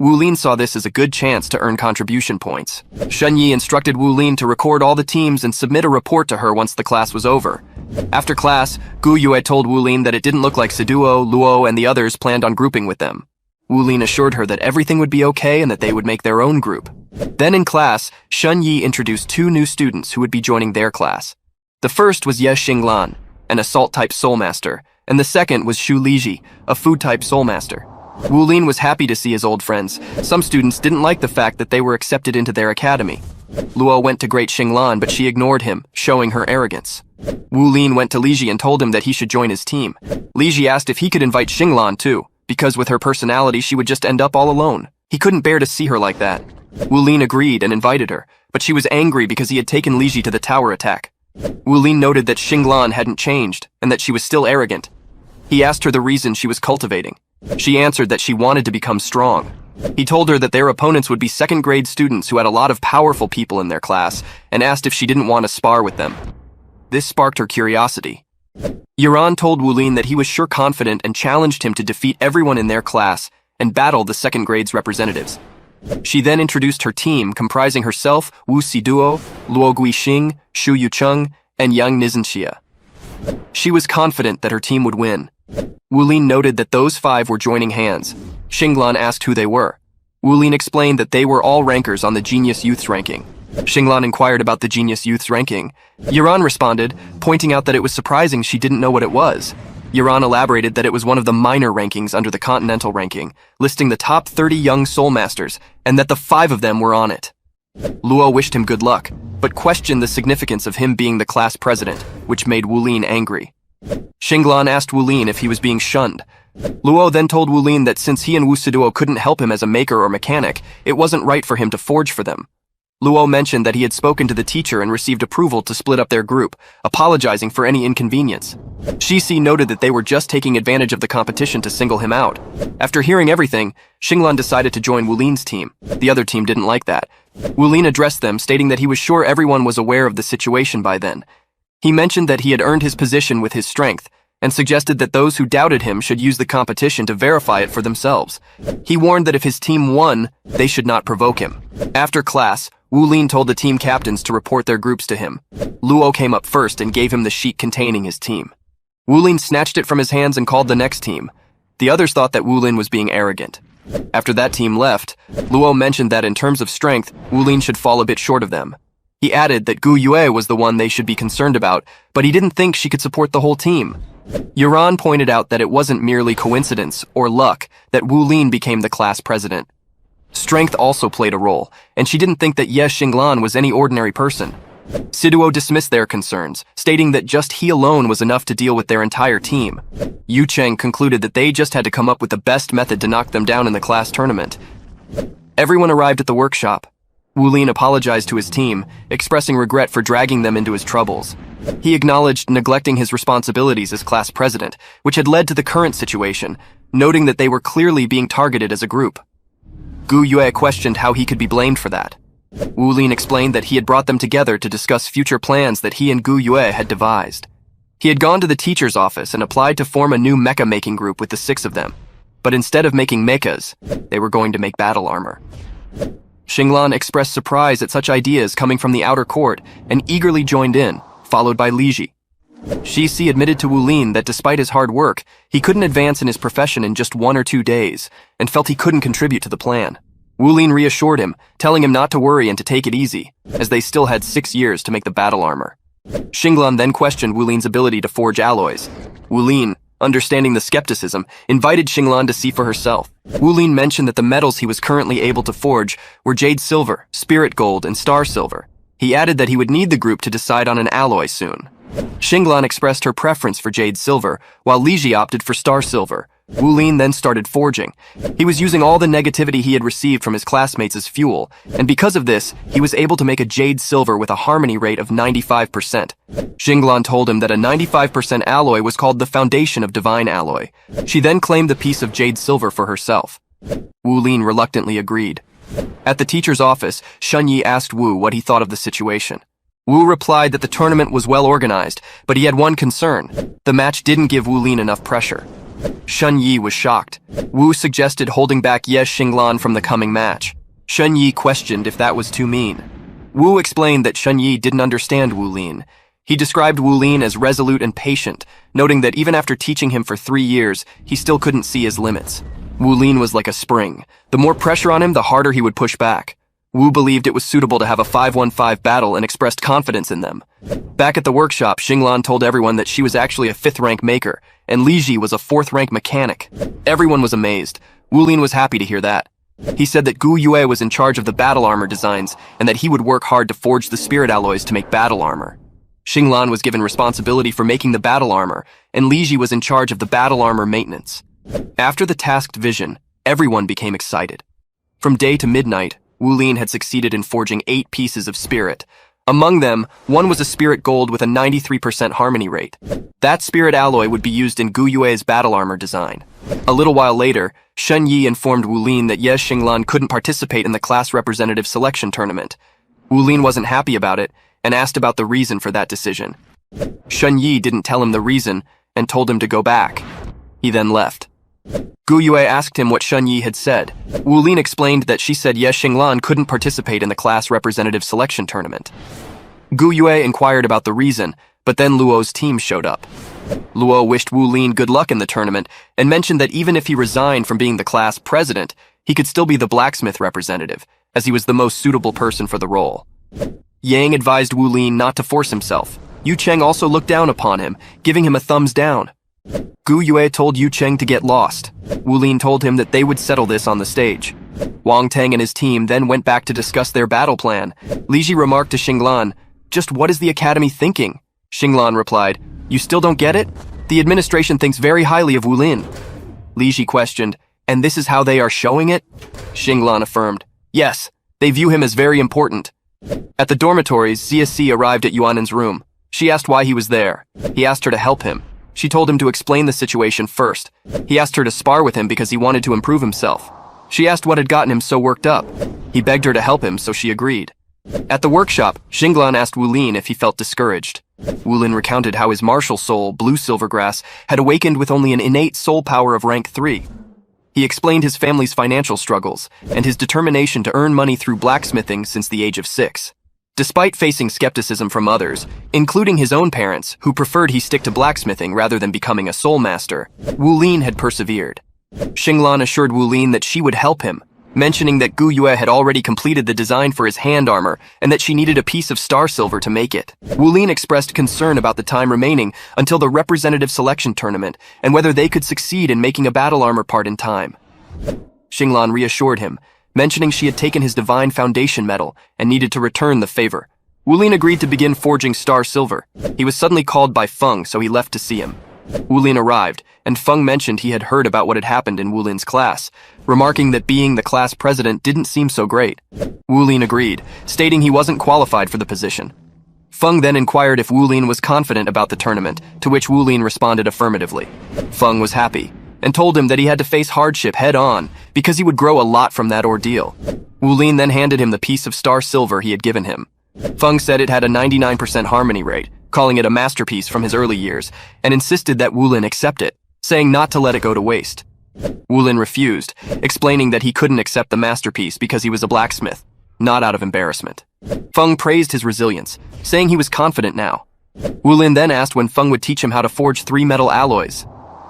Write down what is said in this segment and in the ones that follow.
Wu Lin saw this as a good chance to earn contribution points. Shen Yi instructed Wu Lin to record all the teams and submit a report to her once the class was over. After class, Gu Yue told Wu Lin that it didn't look like Siduo, Luo, and the others planned on grouping with them. Wu Lin assured her that everything would be okay and that they would make their own group. Then in class, Shen Yi introduced two new students who would be joining their class. The first was Ye Xinglan, an assault-type soulmaster, and the second was Xu Liji, a food-type soulmaster. Wu Lin was happy to see his old friends. Some students didn't like the fact that they were accepted into their academy. Luo went to Great Xinglan, but she ignored him, showing her arrogance. Wu Lin went to Liji and told him that he should join his team. Liji asked if he could invite Xinglan too, because with her personality she would just end up all alone. He couldn't bear to see her like that. Wu Lin agreed and invited her, but she was angry because he had taken Liji to the tower attack. Wu Lin noted that Xinglan hadn't changed, and that she was still arrogant. He asked her the reason she was cultivating. She answered that she wanted to become strong. He told her that their opponents would be second-grade students who had a lot of powerful people in their class, and asked if she didn't want to spar with them. This sparked her curiosity. Yuran told Wu Lin that he was sure confident and challenged him to defeat everyone in their class and battle the second grade's representatives. She then introduced her team, comprising herself, Wu Siduo, Luo Guixing, Xu Yucheng, and Yang Nizhenxia. She was confident that her team would win. Wu Lin noted that those five were joining hands. Xinglan asked who they were. Wu Lin explained that they were all rankers on the Genius Youth's ranking. Xinglan inquired about the Genius Youth's ranking. Yuran responded, pointing out that it was surprising she didn't know what it was. Yuran elaborated that it was one of the minor rankings under the Continental ranking, listing the top 30 young soul masters, and that the 5 of them were on it. Luo wished him good luck, but questioned the significance of him being the class president, which made Wu Lin angry. Xinglan asked Wu Lin if he was being shunned. Luo then told Wu Lin that since he and Wu Siduo couldn't help him as a maker or mechanic, it wasn't right for him to forge for them. Luo mentioned that he had spoken to the teacher and received approval to split up their group, apologizing for any inconvenience. Shici noted that they were just taking advantage of the competition to single him out. After hearing everything, Xinglan decided to join Wu Lin's team. The other team didn't like that. Wu Lin addressed them, stating that he was sure everyone was aware of the situation by then. He mentioned that he had earned his position with his strength, and suggested that those who doubted him should use the competition to verify it for themselves. He warned that if his team won, they should not provoke him. After class, Wu Lin told the team captains to report their groups to him. Luo came up first and gave him the sheet containing his team. Wu Lin snatched it from his hands and called the next team. The others thought that Wu Lin was being arrogant. After that team left, Luo mentioned that in terms of strength, Wu Lin should fall a bit short of them. He added that Gu Yue was the one they should be concerned about, but he didn't think she could support the whole team. Yuran pointed out that it wasn't merely coincidence or luck that Wu Lin became the class president. Strength also played a role, and she didn't think that Ye Xinglan was any ordinary person. Siduo dismissed their concerns, stating that just he alone was enough to deal with their entire team. Yu Cheng concluded that they just had to come up with the best method to knock them down in the class tournament. Everyone arrived at the workshop. Wu Lin apologized to his team, expressing regret for dragging them into his troubles. He acknowledged neglecting his responsibilities as class president, which had led to the current situation, noting that they were clearly being targeted as a group. Gu Yue questioned how he could be blamed for that. Wu Lin explained that he had brought them together to discuss future plans that he and Gu Yue had devised. He had gone to the teacher's office and applied to form a new mecha-making group with the 6 of them. But instead of making mechas, they were going to make battle armor. Xinglan expressed surprise at such ideas coming from the outer court and eagerly joined in, followed by Liji. Shici admitted to Wu Lin that despite his hard work, he couldn't advance in his profession in just 1 or 2 days, and felt he couldn't contribute to the plan. Wu Lin reassured him, telling him not to worry and to take it easy, as they still had 6 years to make the battle armor. Xinglan then questioned Wu Lin's ability to forge alloys. Wu Lin, understanding the skepticism, invited Xinglan to see for herself. Wu Lin mentioned that the metals he was currently able to forge were jade silver, spirit gold, and star silver. He added that he would need the group to decide on an alloy soon. Xinglan expressed her preference for jade silver, while Liji opted for star silver. Wu Lin then started forging. He was using all the negativity he had received from his classmates as fuel, and because of this, he was able to make a jade silver with a harmony rate of 95%. Xinglan told him that a 95% alloy was called the foundation of divine alloy. She then claimed the piece of jade silver for herself. Wu Lin reluctantly agreed. At the teacher's office, Shen Yi asked Wu what he thought of the situation. Wu replied that the tournament was well organized, but he had one concern. The match didn't give Wu Lin enough pressure. Shun Yi was shocked. Wu suggested holding back Ye Xinglan from the coming match. Shun Yi questioned if that was too mean. Wu explained that Shun Yi didn't understand Wu Lin. He described Wu Lin as resolute and patient, noting that even after teaching him for 3 years, he still couldn't see his limits. Wu Lin was like a spring. The more pressure on him, the harder he would push back. Wu believed it was suitable to have a 5-1-5 battle and expressed confidence in them. Back at the workshop, Xinglan told everyone that she was actually a 5th-rank maker, and Li Ji was a 4th-rank mechanic. Everyone was amazed. Wu Lin was happy to hear that. He said that Gu Yue was in charge of the battle armor designs, and that he would work hard to forge the spirit alloys to make battle armor. Xinglan was given responsibility for making the battle armor, and Li Ji was in charge of the battle armor maintenance. After the tasked vision, everyone became excited. From day to midnight, Wu Lin had succeeded in forging 8 pieces of spirit. Among them, one was a spirit gold with a 93% harmony rate. That spirit alloy would be used in Gu Yue's battle armor design. A little while later, Shun Yi informed Wu Lin that Ye Xinglan couldn't participate in the class representative selection tournament. Wu Lin wasn't happy about it, and asked about the reason for that decision. Shun Yi didn't tell him the reason, and told him to go back. He then left. Gu Yue asked him what Shun Yi had said. Wu Lin explained that she said Ye Xinglan couldn't participate in the class representative selection tournament. Gu Yue inquired about the reason, but then Luo's team showed up. Luo wished Wu Lin good luck in the tournament, and mentioned that even if he resigned from being the class president, he could still be the blacksmith representative, as he was the most suitable person for the role. Yang advised Wu Lin not to force himself. Yu Cheng also looked down upon him, giving him a thumbs down. Gu Yue told Yu Cheng to get lost. Wu Lin told him that they would settle this on the stage. Wang Tang and his team then went back to discuss their battle plan. Li Ji remarked to Xinglan, "Just what is the academy thinking?" Xinglan replied, "You still don't get it? The administration thinks very highly of Wu Lin." Li Ji questioned, "And this is how they are showing it?" Xinglan affirmed, "Yes, they view him as very important." At the dormitories, Xia Si arrived at Yuanen's room. She asked why he was there. He asked her to help him. She told him to explain the situation first. He asked her to spar with him because he wanted to improve himself. She asked what had gotten him so worked up. He begged her to help him, so she agreed. At the workshop, Xinglan asked Wu Lin if he felt discouraged. Wu Lin recounted how his martial soul, Blue Silvergrass, had awakened with only an innate soul power of rank 3. He explained his family's financial struggles and his determination to earn money through blacksmithing since the age of 6. Despite facing skepticism from others, including his own parents, who preferred he stick to blacksmithing rather than becoming a soul master, Wu Lin had persevered. Xinglan assured Wu Lin that she would help him, mentioning that Gu Yue had already completed the design for his hand armor and that she needed a piece of star silver to make it. Wu Lin expressed concern about the time remaining until the representative selection tournament and whether they could succeed in making a battle armor part in time. Xinglan reassured him, mentioning she had taken his divine foundation medal and needed to return the favor. Wu Lin agreed to begin forging star silver. He was suddenly called by Feng, so he left to see him. Wu Lin arrived, and Feng mentioned he had heard about what had happened in Wu Lin's class, remarking that being the class president didn't seem so great. Wu Lin agreed, stating he wasn't qualified for the position. Feng then inquired if Wu Lin was confident about the tournament, to which Wu Lin responded affirmatively. Feng was happy, and told him that he had to face hardship head-on because he would grow a lot from that ordeal. Wu Lin then handed him the piece of star silver he had given him. Feng said it had a 99% harmony rate, calling it a masterpiece from his early years, and insisted that Wu Lin accept it, saying not to let it go to waste. Wu Lin refused, explaining that he couldn't accept the masterpiece because he was a blacksmith, not out of embarrassment. Feng praised his resilience, saying he was confident now. Wu Lin then asked when Feng would teach him how to forge 3 metal alloys.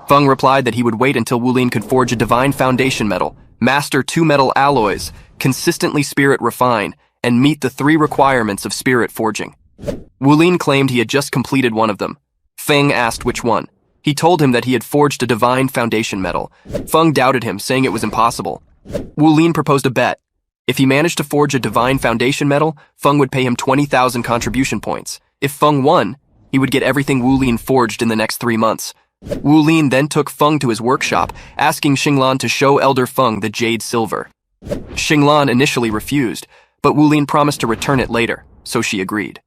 Feng replied that he would wait until Wu Lin could forge a divine foundation metal, master 2 metal alloys, consistently spirit refine, and meet the 3 requirements of spirit forging. Wu Lin claimed he had just completed one of them. Feng asked which one. He told him that he had forged a divine foundation metal. Feng doubted him, saying it was impossible. Wu Lin proposed a bet. If he managed to forge a divine foundation metal, Feng would pay him 20,000 contribution points. If Feng won, he would get everything Wu Lin forged in the next 3 months. Wu Lin then took Feng to his workshop, asking Xinglan to show Elder Feng the jade silver. Xinglan initially refused, but Wu Lin promised to return it later, so she agreed.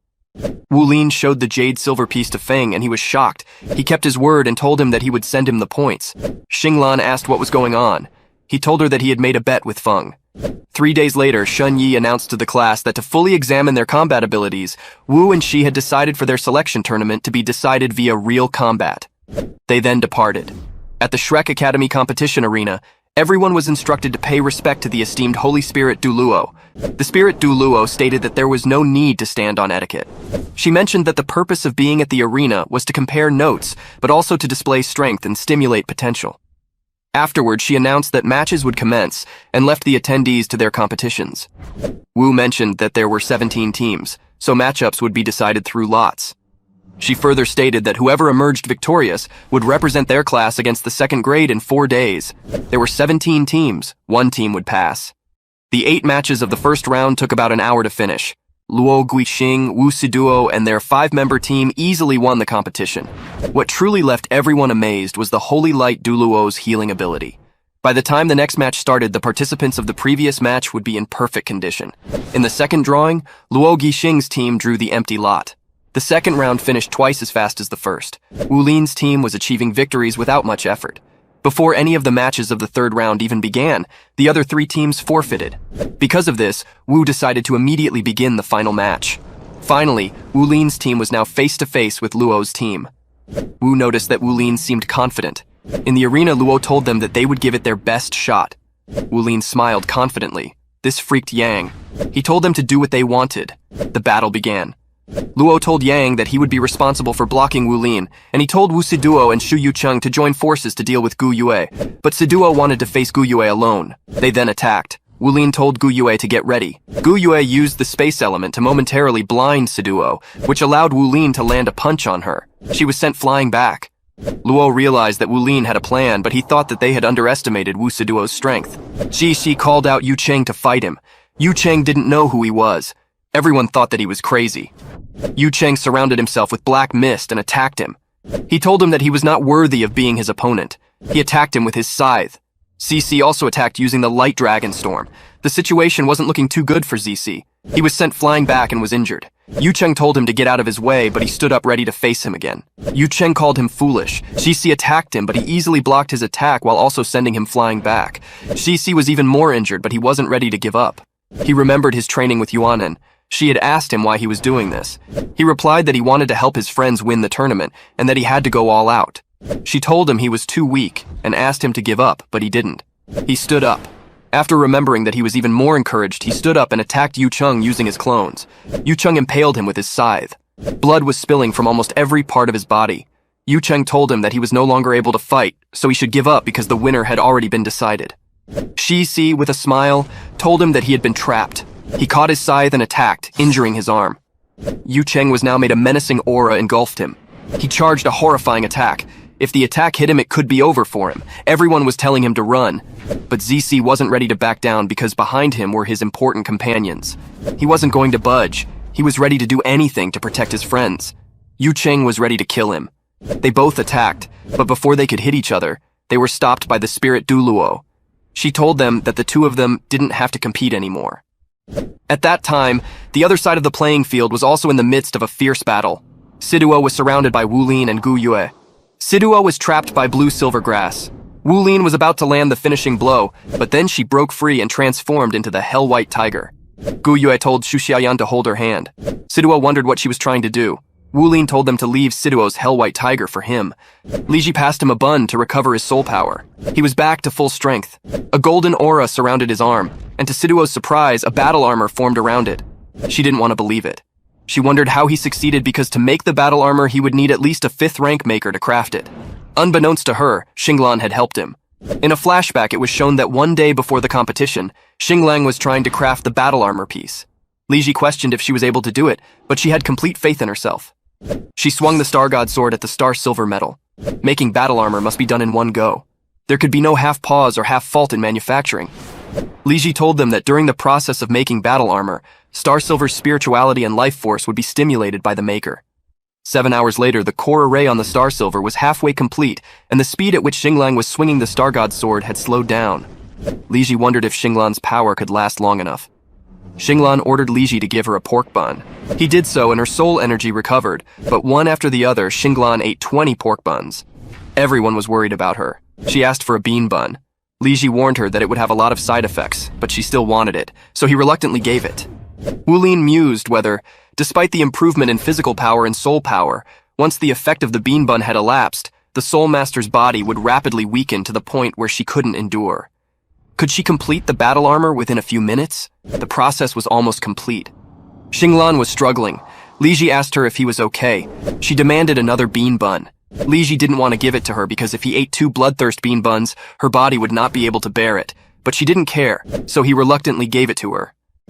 Wu Lin showed the jade silver piece to Feng, and he was shocked. He kept his word and told him that he would send him the points. Xinglan asked what was going on. He told her that he had made a bet with Feng. 3 days later, Shun Yi announced to the class that to fully examine their combat abilities, Wu and she had decided for their selection tournament to be decided via real combat. They then departed. At the Shrek Academy competition arena, everyone was instructed to pay respect to the esteemed Holy Spirit Duluo. The Spirit Duluo stated that there was no need to stand on etiquette. She mentioned that the purpose of being at the arena was to compare notes, but also to display strength and stimulate potential. Afterward, she announced that matches would commence and left the attendees to their competitions. Wu mentioned that there were 17 teams, so matchups would be decided through lots. She further stated that whoever emerged victorious would represent their class against the second grade in 4 days. There were 17 teams, one team would pass. The 8 matches of the first round took about an hour to finish. Luo Guixing, Wu Siduo, and their 5-member team easily won the competition. What truly left everyone amazed was the Holy Light Duluo's healing ability. By the time the next match started, the participants of the previous match would be in perfect condition. In the second drawing, Luo Guixing's team drew the empty lot. The second round finished twice as fast as the first. Wu Lin's team was achieving victories without much effort. Before any of the matches of the third round even began, the other 3 teams forfeited. Because of this, Wu decided to immediately begin the final match. Finally, Wu Lin's team was now face-to-face with Luo's team. Wu noticed that Wu Lin seemed confident. In the arena, Luo told them that they would give it their best shot. Wu Lin smiled confidently. This freaked Yang. He told them to do what they wanted. The battle began. Luo told Yang that he would be responsible for blocking Wu Lin, and he told Wu Siduo and Shu Yucheng to join forces to deal with Gu Yue, but Siduo wanted to face Gu Yue alone. They then attacked. Wu Lin told Gu Yue to get ready. Gu Yue used the space element to momentarily blind Siduo, which allowed Wu Lin to land a punch on her. She was sent flying back. Luo realized that Wu Lin had a plan, but he thought that they had underestimated Wu Siduo's strength. Shi called out Yu Cheng to fight him. Yu Cheng didn't know who he was. Everyone thought that he was crazy. Yu Cheng surrounded himself with black mist and attacked him. He told him that he was not worthy of being his opponent. He attacked him with his scythe. ZC also attacked using the Light Dragon Storm. The situation wasn't looking too good for ZC. He was sent flying back and was injured. Yu Cheng told him to get out of his way, but he stood up ready to face him again. Yu Cheng called him foolish. ZC attacked him, but he easily blocked his attack while also sending him flying back. ZC was even more injured, but he wasn't ready to give up. He remembered his training with Yuanen. She had asked him why he was doing this. He replied that he wanted to help his friends win the tournament and that he had to go all out. She told him he was too weak and asked him to give up, but he didn't. He stood up. After remembering that he was even more encouraged, he stood up and attacked Yu Cheng using his clones. Yu Cheng impaled him with his scythe. Blood was spilling from almost every part of his body. Yu Cheng told him that he was no longer able to fight, so he should give up because the winner had already been decided. Shi, with a smile, told him that he had been trapped. He caught his scythe and attacked, injuring his arm. Yu Cheng was now made a menacing aura engulfed him. He charged a horrifying attack. If the attack hit him, it could be over for him. Everyone was telling him to run. But ZC wasn't ready to back down because behind him were his important companions. He wasn't going to budge. He was ready to do anything to protect his friends. Yu Cheng was ready to kill him. They both attacked, but before they could hit each other, they were stopped by the Spirit Duluo. She told them that the two of them didn't have to compete anymore. At that time, the other side of the playing field was also in the midst of a fierce battle. Siduo was surrounded by Wu Lin and Gu Yue. Siduo was trapped by blue-silver grass. Wu Lin was about to land the finishing blow, but then she broke free and transformed into the hell-white tiger. Gu Yue told Xu Xiaoyan to hold her hand. Siduo wondered what she was trying to do. Wu Lin told them to leave Siduo's hell-white tiger for him. Li Ji passed him a bun to recover his soul power. He was back to full strength. A golden aura surrounded his arm, and to Siduo's surprise, a battle armor formed around it. She didn't want to believe it. She wondered how he succeeded because to make the battle armor, he would need at least a 5th rank maker to craft it. Unbeknownst to her, Xinglan had helped him. In a flashback, it was shown that one day before the competition, Xinglan was trying to craft the battle armor piece. Li Ji questioned if she was able to do it, but she had complete faith in herself. She swung the Star God sword at the Star Silver metal. Making battle armor must be done in one go. There could be no half pause or half fault in manufacturing. Li Ji told them that during the process of making battle armor, Star Silver's spirituality and life force would be stimulated by the maker. 7 hours later, the core array on the Star Silver was halfway complete, and the speed at which Xinglan was swinging the Star God sword had slowed down. Li Ji wondered if Xinglan's power could last long enough. Xinglan ordered Li Ji to give her a pork bun. He did so and her soul energy recovered, but one after the other, Xinglan ate 20 pork buns. Everyone was worried about her. She asked for a bean bun. Li Ji warned her that it would have a lot of side effects, but she still wanted it, so he reluctantly gave it. Wu Lin mused whether, despite the improvement in physical power and soul power, once the effect of the bean bun had elapsed, the Soul Master's body would rapidly weaken to the point where she couldn't endure. Could she complete the battle armor within a few minutes? The process was almost complete. Xinglan was struggling. Li Ji asked her if he was okay. She demanded another bean bun. Li Ji didn't want to give it to her because if he ate 2 bloodthirst bean buns, her body would not be able to bear it. But she didn't care, so he reluctantly gave it to her.